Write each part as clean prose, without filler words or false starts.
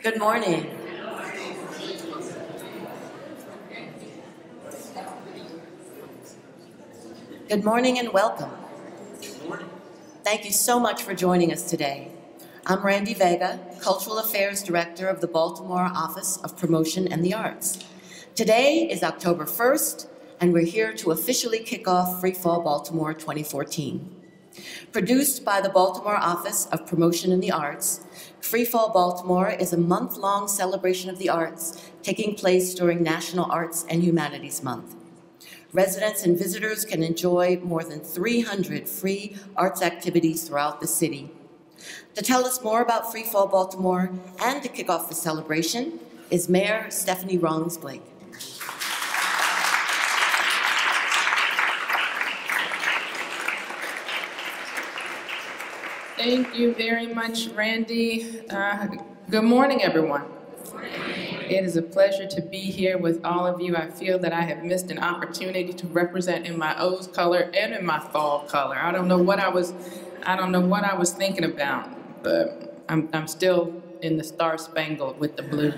Good morning. Good morning and welcome. Thank you so much for joining us today. I'm Randy Vega, Cultural Affairs Director of the Baltimore Office of Promotion and the Arts. Today is October 1st, and we're here to officially kick off Free Fall Baltimore 2014. Produced by the Baltimore Office of Promotion and the Arts, Free Fall Baltimore is a month-long celebration of the arts taking place during National Arts and Humanities Month. Residents and visitors can enjoy more than 300 free arts activities throughout the city. To tell us more about Free Fall Baltimore and to kick off the celebration is Mayor Stephanie Rawlings-Blake. Thank you very much, Randy. Good morning, everyone. It is a pleasure to be here with all of you. I feel that I have missed an opportunity to represent in my O's color and in my fall color. I don't know what I was thinking about, but I'm still in the Star Spangled with the blue.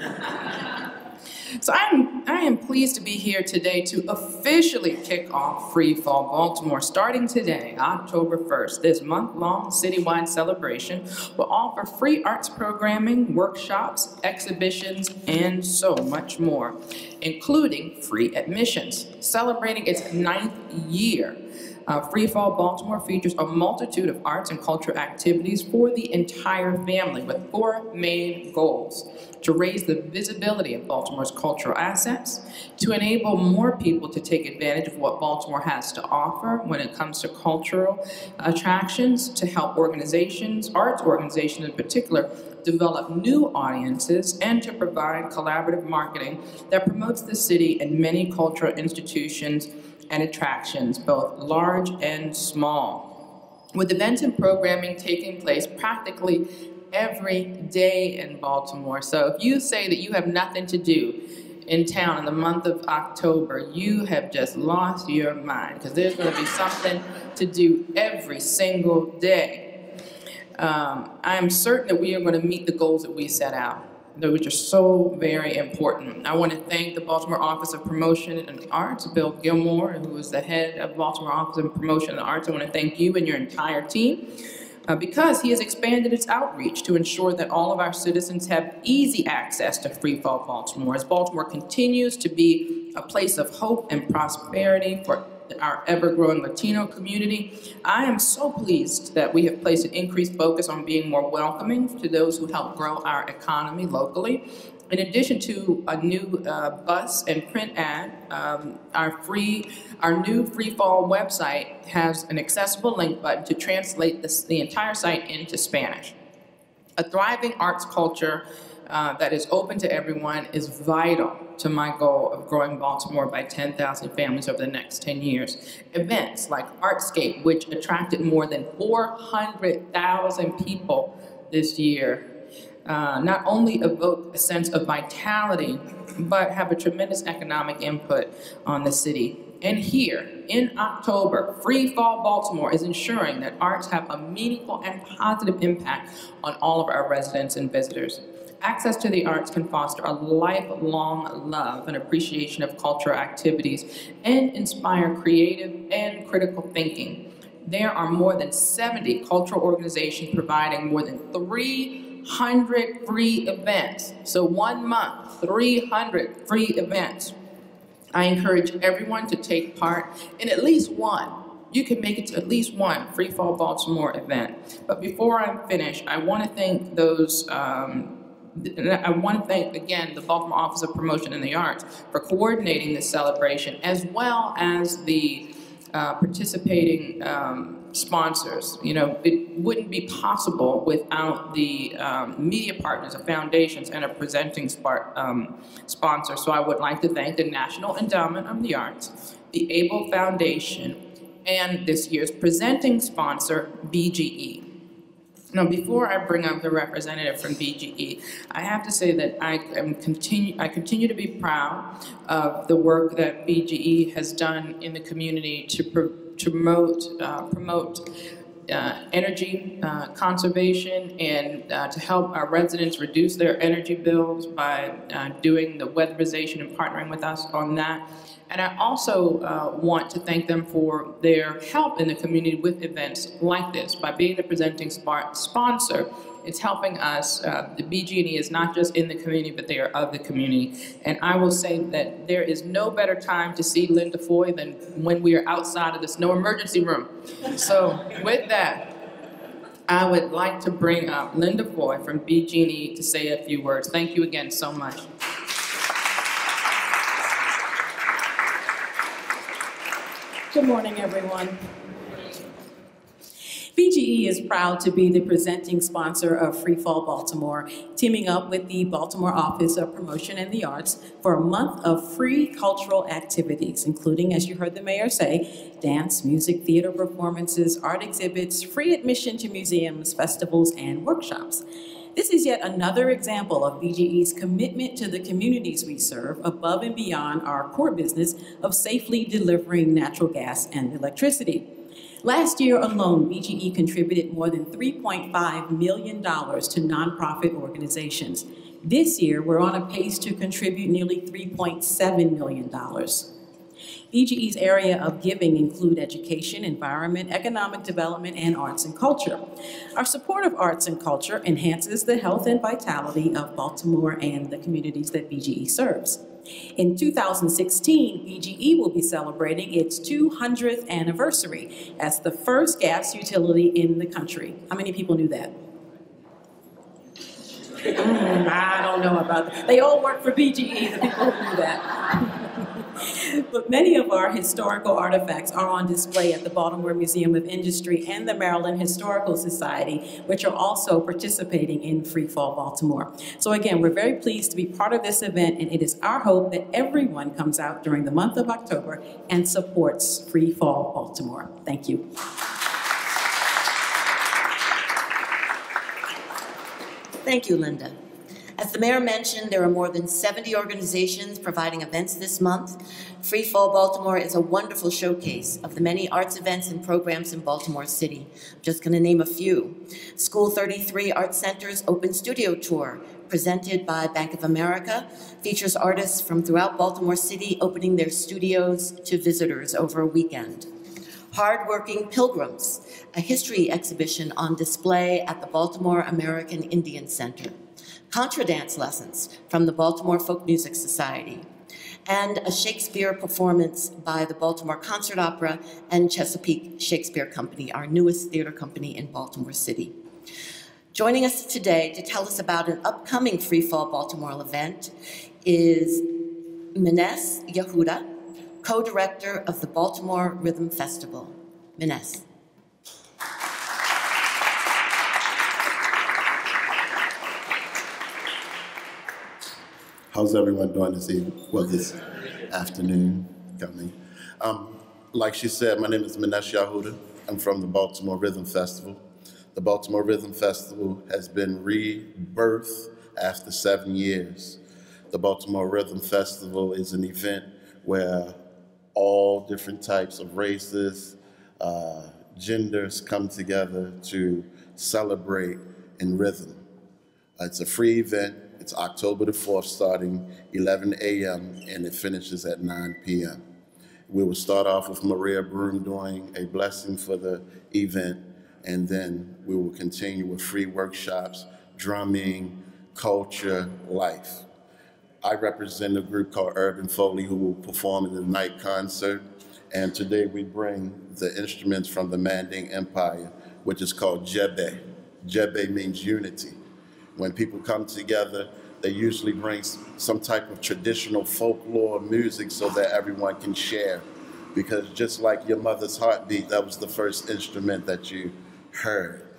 So I am pleased to be here today to officially kick off Free Fall Baltimore. Starting today, October 1st, this month-long citywide celebration will offer free arts programming, workshops, exhibitions, and so much more, including free admissions. Celebrating its 9th year, Free Fall Baltimore features a multitude of arts and cultural activities for the entire family with 4 main goals: to raise the visibility of Baltimore's cultural assets, to enable more people to take advantage of what Baltimore has to offer when it comes to cultural attractions, to help organizations, arts organizations in particular, develop new audiences, and to provide collaborative marketing that promotes the city and many cultural institutions and attractions, both large and small. With events and programming taking place practically every day in Baltimore. So if you say that you have nothing to do in town in the month of October, you have just lost your mind, because there's going to be something to do every single day. I am certain that we are going to meet the goals that we set out, which are so very important. I want to thank the Baltimore Office of Promotion and the Arts, Bill Gilmore, who is the head of Baltimore Office of Promotion and the Arts. I want to thank you and your entire team because he has expanded its outreach to ensure that all of our citizens have easy access to Free Fall Baltimore, as Baltimore continues to be a place of hope and prosperity for our ever-growing Latino community. I am so pleased that we have placed an increased focus on being more welcoming to those who help grow our economy locally. In addition to a new bus and print ad, our new Free Fall website has an accessible link button to translate the entire site into Spanish. A thriving arts culture that is open to everyone is vital to my goal of growing Baltimore by 10,000 families over the next 10 years. Events like Artscape, which attracted more than 400,000 people this year, not only evoke a sense of vitality, but have a tremendous economic input on the city. And here, in October, Free Fall Baltimore is ensuring that arts have a meaningful and positive impact on all of our residents and visitors. Access to the arts can foster a lifelong love and appreciation of cultural activities and inspire creative and critical thinking. There are more than 70 cultural organizations providing more than 300 free events. So 1 month, 300 free events. I encourage everyone to take part in at least one. You can make it to at least one Free Fall Baltimore event. But before I'm finished, I want to thank again the Baltimore Office of Promotion and the Arts for coordinating this celebration, as well as the participating sponsors. You know, it wouldn't be possible without the media partners, the foundations, and a presenting sponsor. So I would like to thank the National Endowment of the Arts, the Able Foundation, and this year's presenting sponsor, BGE. Now, before I bring up the representative from BGE, I have to say that I continue to be proud of the work that BGE has done in the community to promote energy conservation and to help our residents reduce their energy bills by doing the weatherization and partnering with us on that. And I also want to thank them for their help in the community with events like this. By being the presenting sponsor, it's helping us. The BG&E is not just in the community, but they are of the community. And I will say that there is no better time to see Linda Foy than when we are outside of this no emergency room. So with that, I would like to bring up Linda Foy from BG&E to say a few words. Thank you again so much. Good morning, everyone. BGE is proud to be the presenting sponsor of Free Fall Baltimore, teaming up with the Baltimore Office of Promotion and the Arts for a month of free cultural activities, including, as you heard the mayor say, dance, music, theater performances, art exhibits, free admission to museums, festivals, and workshops. This is yet another example of BGE's commitment to the communities we serve above and beyond our core business of safely delivering natural gas and electricity. Last year alone, BGE contributed more than $3.5 million to nonprofit organizations. This year, we're on a pace to contribute nearly $3.7 million. BGE's area of giving include education, environment, economic development, and arts and culture. Our support of arts and culture enhances the health and vitality of Baltimore and the communities that BGE serves. In 2016, BGE will be celebrating its 200th anniversary as the first gas utility in the country. How many people knew that? I don't know about that. They all work for BGE, the people who knew that. But many of our historical artifacts are on display at the Baltimore Museum of Industry and the Maryland Historical Society, which are also participating in Free Fall Baltimore. So again, we're very pleased to be part of this event, and it is our hope that everyone comes out during the month of October and supports Free Fall Baltimore. Thank you. Thank you, Linda. As the mayor mentioned, there are more than 70 organizations providing events this month. Free Fall Baltimore is a wonderful showcase of the many arts events and programs in Baltimore City. I'm just going to name a few. School 33 Art Center's Open Studio Tour, presented by Bank of America, features artists from throughout Baltimore City opening their studios to visitors over a weekend. Hardworking Pilgrims, a history exhibition on display at the Baltimore American Indian Center. Contra dance lessons from the Baltimore Folk Music Society, and a Shakespeare performance by the Baltimore Concert Opera and Chesapeake Shakespeare Company, our newest theater company in Baltimore City. Joining us today to tell us about an upcoming Free Fall Baltimore event is Mines Yehuda, co-director of the Baltimore Rhythm Festival. Mines. How's everyone doing this evening? Well, this afternoon coming. Like she said, my name is Mines Yehuda. I'm from the Baltimore Rhythm Festival. The Baltimore Rhythm Festival has been rebirthed after 7 years. The Baltimore Rhythm Festival is an event where all different types of races, genders come together to celebrate in rhythm. It's a free event. It's October the 4th, starting 11 a.m., and it finishes at 9 p.m. We will start off with Maria Broom doing a blessing for the event, and then we will continue with free workshops, drumming, culture, life. I represent a group called Urban Foley who will perform in the night concert, and today we bring the instruments from the Manding Empire, which is called Jebe. Jebe means unity. When people come together, they usually bring some type of traditional folklore music so that everyone can share. Because just like your mother's heartbeat, that was the first instrument that you heard,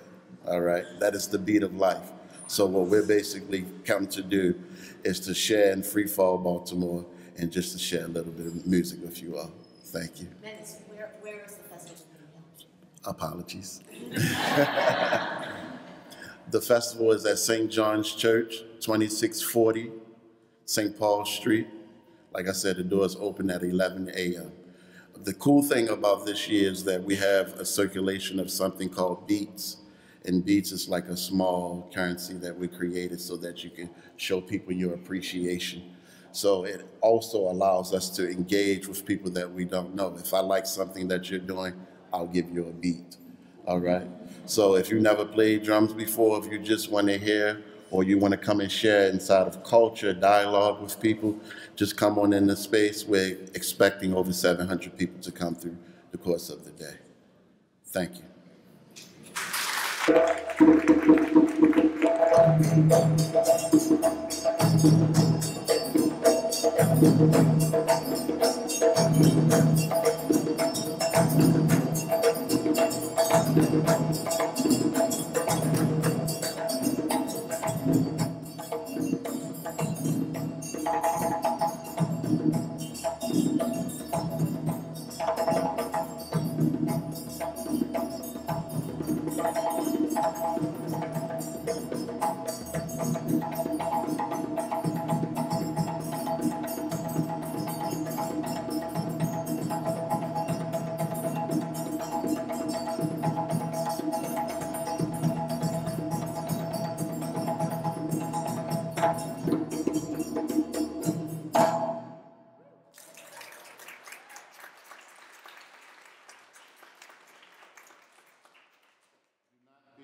all right? That is the beat of life. So what we're basically come to do is to share in Free Fall Baltimore and just to share a little bit of music with you all. Thank you. Where is the festival being held? Apologies. The festival is at St. John's Church, 2640 St. Paul Street. Like I said, the doors open at 11 a.m. The cool thing about this year is that we have a circulation of something called beats. And beats is like a small currency that we created so that you can show people your appreciation. So it also allows us to engage with people that we don't know. If I like something that you're doing, I'll give you a beat, all right? So if you never played drums before, if you just want to hear or you want to come and share inside of culture, dialogue with people, just come on in the space. We're expecting over 700 people to come through the course of the day. Thank you.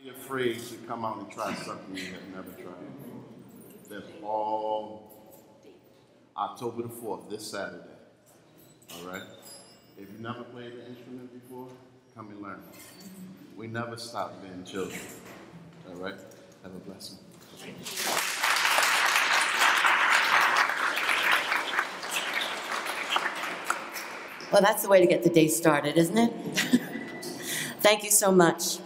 Be afraid to come out and try something you have never tried. That's all October the 4th, this Saturday. All right? If you've never played the instrument before, come and learn. We never stop being children. All right? Have a blessing. Well, that's the way to get the day started, isn't it? Thank you so much.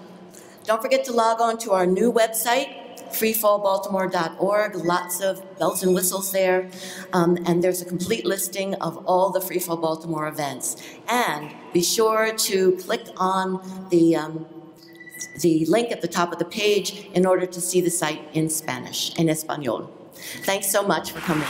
Don't forget to log on to our new website, freefallbaltimore.org. Lots of bells and whistles there. And there's a complete listing of all the Free Fall Baltimore events. And be sure to click on the link at the top of the page in order to see the site in Spanish, en español. Thanks so much for coming.